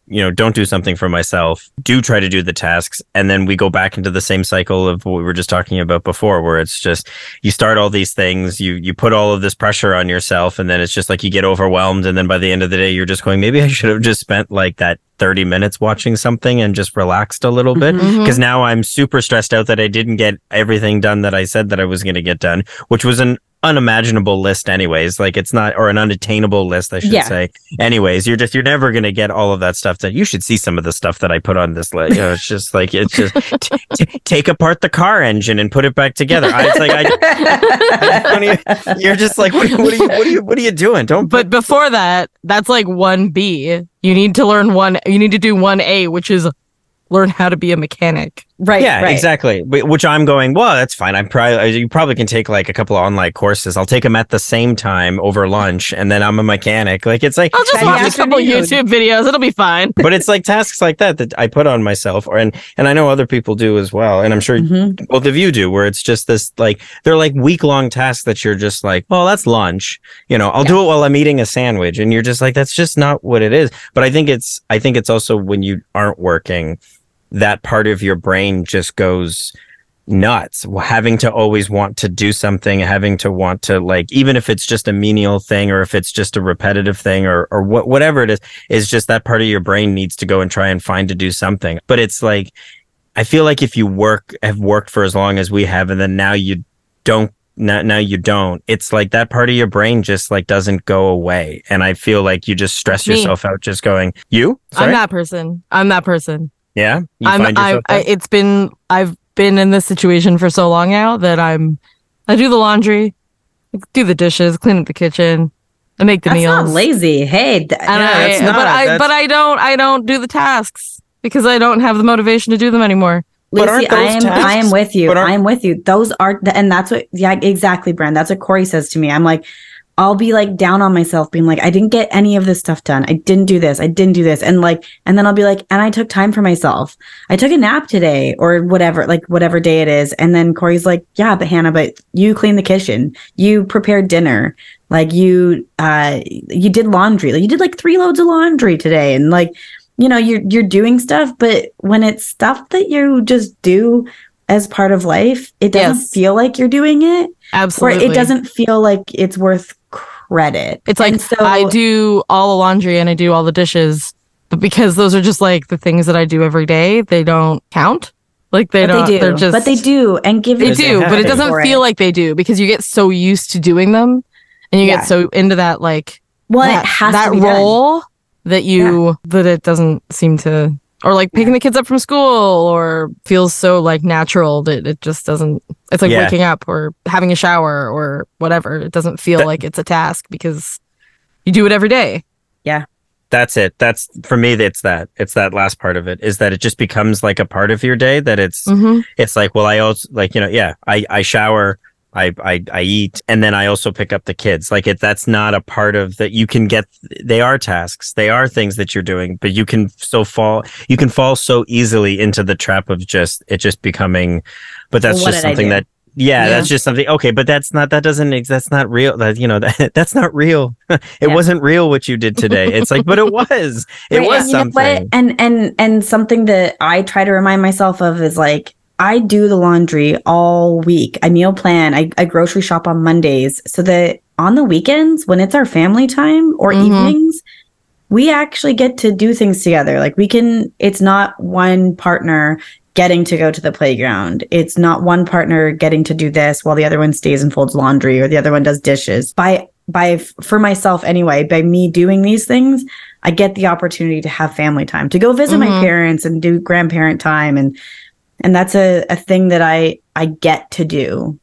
don't do something for myself, do try to do the tasks, and then we go back into the same cycle of what we were just talking about before, where it's just, you start all these things, you put all of this pressure on yourself, and then it's just like you get overwhelmed, and then by the end of the day, you're just going, maybe I should have just spent like that 30 minutes watching something and just relaxed a little bit, because now I'm super stressed out that I didn't get everything done that I said that I was going to get done, which was an unimaginable list anyways. Like, it's not, or an unattainable list, I should say. Anyways, you're never going to get all of that stuff done. You should see some of the stuff that I put on this list. It's just like, it's just take apart the car engine and put it back together. You're just like, what are you doing? But before that, that's like 1B. You need to learn you need to do 1A, which is learn how to be a mechanic. Right. Yeah, right. exactly. Which I'm going, well, that's fine. You probably can take like a couple of online courses. I'll take them at the same time over lunch, and then I'm a mechanic. Like it's like I'll just watch a couple YouTube videos. It'll be fine. But it's like tasks like that I put on myself, and I know other people do as well, and I'm sure both of you do. Where it's just this like they're like week-long tasks that you're just like, well, that's lunch. I'll do it while I'm eating a sandwich, and you're just like, that's just not what it is. But I think it's also when you aren't working, that part of your brain just goes nuts, having to always want to do something, having to want to, like, even if it's just a menial thing or if it's just a repetitive thing or whatever it is just that part of your brain needs to go and try and find to do something. But it's like, I feel like if you have worked for as long as we have, and then now you don't, it's like that part of your brain just like doesn't go away. And I feel like you just stress yourself out just going, Sorry? I'm that person. Yeah, I've been in this situation for so long now that I do the laundry, do the dishes, clean up the kitchen, I make the meals. That's not lazy. Hey, but I don't do the tasks because I don't have the motivation to do them anymore. Lucy, I am with you. I am with you. Those are, and that's what, yeah, exactly, Bren. That's what Corey says to me. I'm like, I'll be like down on myself being like, I didn't get any of this stuff done. I didn't do this. I didn't do this. And then I'll be like, and I took time for myself. I took a nap today or whatever, like whatever day it is. And then Corey's like, yeah, but Hannah, but you cleaned the kitchen. You prepared dinner. Like you did laundry. Like you did like 3 loads of laundry today. And like, you're doing stuff, but when it's stuff that you just do as part of life, it doesn't feel like you're doing it. Absolutely. Or it doesn't feel like it's worth credit. It's like, I do all the laundry and I do all the dishes, but because those are just like the things that I do every day, they don't count. Like they don't, they're just, but they do. And but it doesn't feel like they do because you get so used to doing them and you get so into that, like, it has that to be role done. That it doesn't seem to, or like picking the kids up from school, or feels so like natural that it just doesn't. It's like waking up or having a shower or whatever. It doesn't feel like it's a task because you do it every day. Yeah, that's it. That's for me. It's that last part of it is that it just becomes like a part of your day. That it's like, well, I also like I shower. I eat, and then I also pick up the kids. Like that's not a part of that. You can get, they are tasks, they are things that you're doing, but you can fall so easily into the trap of just becoming. But that's just something that, that's just something. Okay, but that's not real. That's not real. It wasn't real what you did today. It's like, but it was. It was something. And something that I try to remind myself of is like, I do the laundry all week. I meal plan. I grocery shop on Mondays so that on the weekends when it's our family time or evenings, we actually get to do things together. Like it's not one partner getting to go to the playground. It's not one partner getting to do this while the other one stays and folds laundry or the other one does dishes. For myself anyway, by me doing these things, I get the opportunity to have family time, to go visit my parents and do grandparent time. And that's a thing that I get to do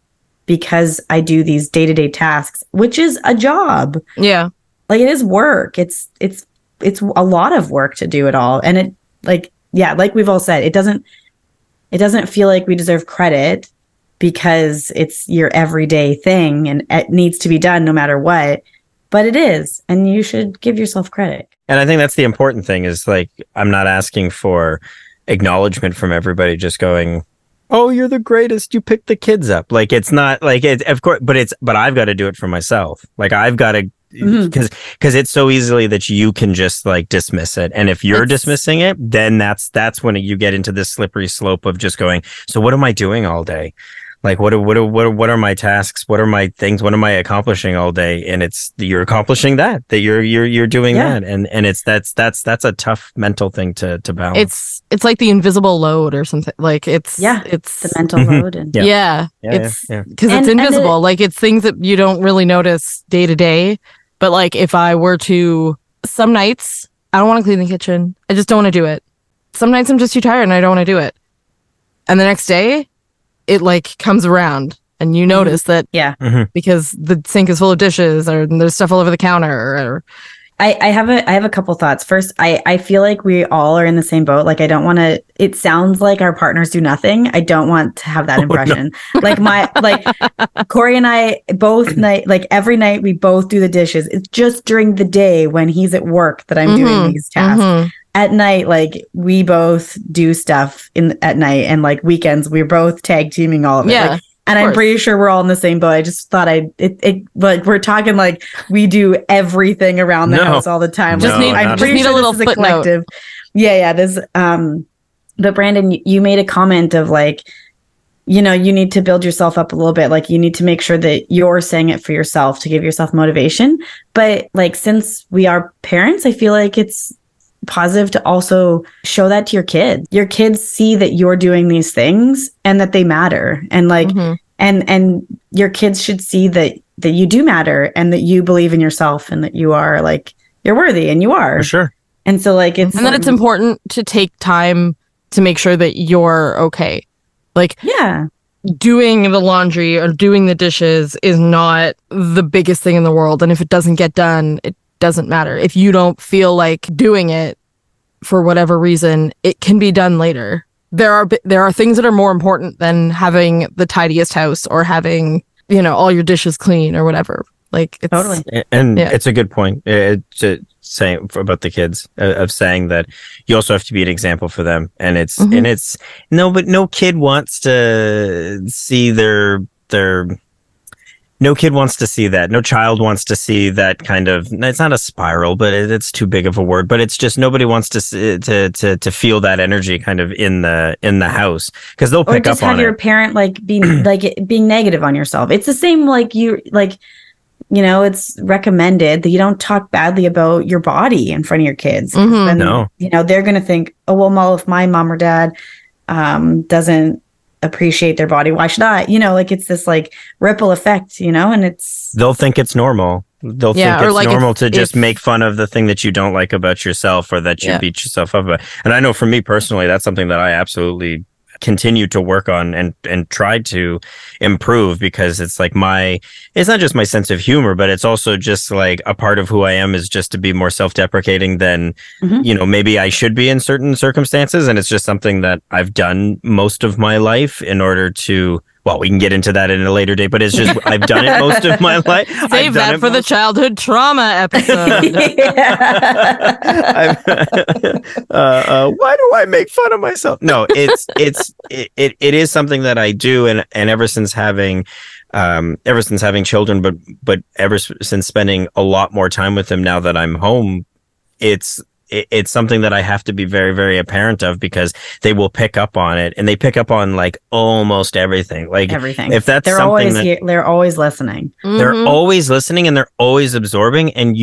because I do these day-to-day tasks, which is a job. Yeah. Like it is work. It's a lot of work to do it all. And it like we've all said, it doesn't feel like we deserve credit because it's your everyday thing and it needs to be done no matter what. But it is. And you should give yourself credit. And I think that's the important thing is like, I'm not asking for acknowledgement from everybody just going, oh, you're the greatest, you picked the kids up. Like it's not like it, of course, but I've got to do it for myself. Like I've got to, because it's so easily that you can just like dismiss it, and if you're dismissing it, then that's when you get into this slippery slope of just going, so what am I doing all day? Like what are my tasks? What are my things? What am I accomplishing all day? And you're accomplishing that you're doing that. And it's that's a tough mental thing to balance. It's like the invisible load or something. Like it's the mental load. And it's because it's invisible. Like it's things that you don't really notice day to day. But like if I were to, some nights I don't want to clean the kitchen. I just don't want to do it. Some nights I'm just too tired and I don't want to do it. And the next day it like comes around and you notice that because the sink is full of dishes or there's stuff all over the counter or I have a couple thoughts. First, I feel like we all are in the same boat. Like, I don't want to, it sounds like our partners do nothing. I don't want to have that impression. No. Like Corey and I both every night we both do the dishes. It's just during the day when he's at work that I'm doing these tasks. At night, like, we both do stuff at night, and like weekends, we're both tag teaming all of it. Yeah. Like, and I'm pretty sure we're all in the same boat. I just thought but we're talking like we do everything around the house all the time. I'm pretty sure this is a collective. Yeah. There's, but Brandon, you made a comment of like, you need to build yourself up a little bit. Like, you need to make sure that you're saying it for yourself to give yourself motivation. But like, since we are parents, I feel like it's positive to also show that to your kids. Your kids see that you're doing these things and that they matter, and like and your kids should see that you do matter, and that you believe in yourself, and that you are like, you're worthy, and you are, for sure. And so like and that it's important to take time to make sure that you're okay. Like, doing the laundry or doing the dishes is not the biggest thing in the world, and if it doesn't get done, it doesn't matter. If you don't feel like doing it for whatever reason, it can be done later. There are things that are more important than having the tidiest house or having, all your dishes clean or whatever. Like, it's totally. And it's a good point. Saying about the kids, of saying that you also have to be an example for them, and it's no kid wants to see no kid wants to see that. No child wants to see that kind of. It's not a spiral, but it's too big of a word. But it's just nobody wants to feel that energy kind of in the house, because they'll pick up on it. Or just have your parent being negative on yourself. It's the same it's recommended that you don't talk badly about your body in front of your kids. Then, they're going to think, oh, well, if my mom or dad doesn't appreciate their body, why should I? It's this like ripple effect, and they'll think it's normal. They'll think it's normal to just make fun of the thing that you don't like about yourself, or that you beat yourself up about. And I know for me personally, that's something that I absolutely continue to work on and try to improve, because it's like it's not just my sense of humor, but it's also just like a part of who I am, is just to be more self-deprecating than maybe I should be in certain circumstances. And it's just something that I've done most of my life in order to, well, we can get into that in a later date, but it's just, I've done it most of my life. Save that for the childhood trauma episode. Why do I make fun of myself? No, it is something that I do. And ever since having children, but ever since spending a lot more time with them now that I'm home, it's something that I have to be very, very apparent of, because they will pick up on it, and they pick up on like almost everything. Like everything. If that's they're something always here, they're always listening. They're always listening, and they're always absorbing. And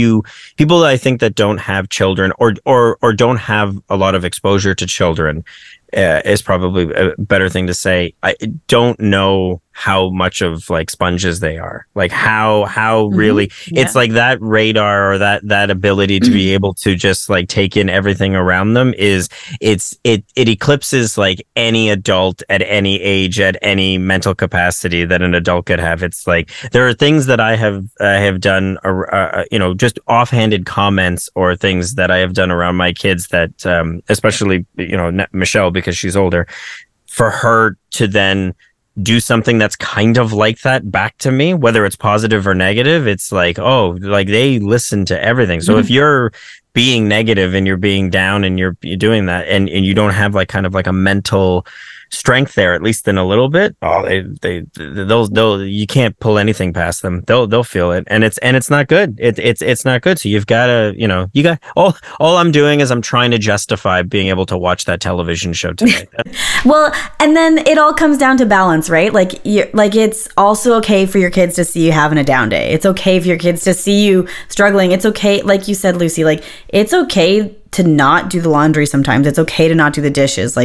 people that I think that don't have children or don't have a lot of exposure to children, is probably a better thing to say. I don't know how much of like sponges they are, like how really it's like that radar, or that ability to be able to just like take in everything around them it eclipses like any adult at any age, at any mental capacity that an adult could have. It's like there are things that I have done, just offhanded comments or things that I have done around my kids that, especially, Michelle, because she's older, for her to then do something that's kind of like that back to me, whether it's positive or negative. It's like, oh, like they listen to everything. So if you're being negative and you're being down and you're doing that, and you don't have like kind of like a mental strength there, at least in a little bit, they'll you can't pull anything past them. They'll feel it, and it's not good. It's not good. So you've got to, all I'm doing is I'm trying to justify being able to watch that television show tonight. Well, and then it all comes down to balance, right? Like it's also okay for your kids to see you having a down day. It's okay for your kids to see you struggling. It's okay, like you said, Lucy, like it's okay to not do the laundry sometimes. It's okay to not do the dishes.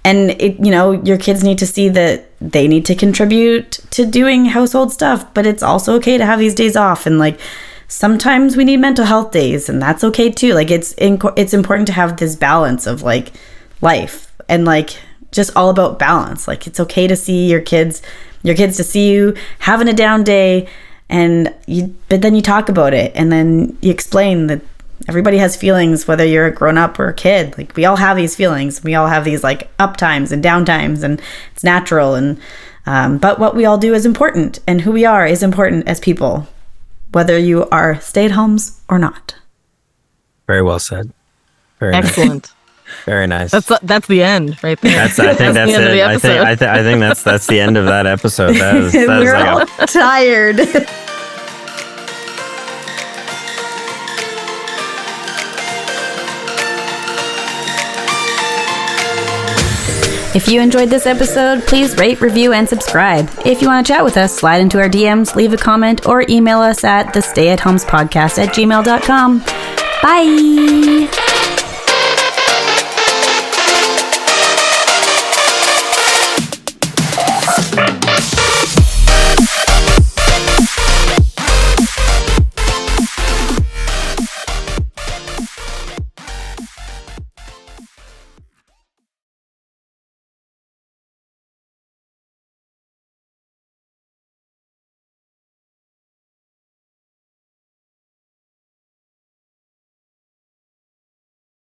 And your kids need to see that they need to contribute to doing household stuff, but it's also okay to have these days off. And like, sometimes we need mental health days, and that's okay too. Like it's important to have this balance of like life, and like just all about balance. Like it's okay to see your kids to see you having a down day, but then you talk about it, and then you explain that Everybody has feelings, whether you're a grown up or a kid. Like, we all have these feelings. We all have these like up times and down times, and it's natural. And but what we all do is important, and who we are is important as people, whether you are stay-at-homes or not. Very well said. Very excellent. Nice. Very nice. That's the end right there. I think that's the end of the episode. I think that's the end of that episode. We're all tired. If you enjoyed this episode, please rate, review, and subscribe. If you want to chat with us, slide into our DMs, leave a comment, or email us at thestayathomespodcast@gmail.com. Bye!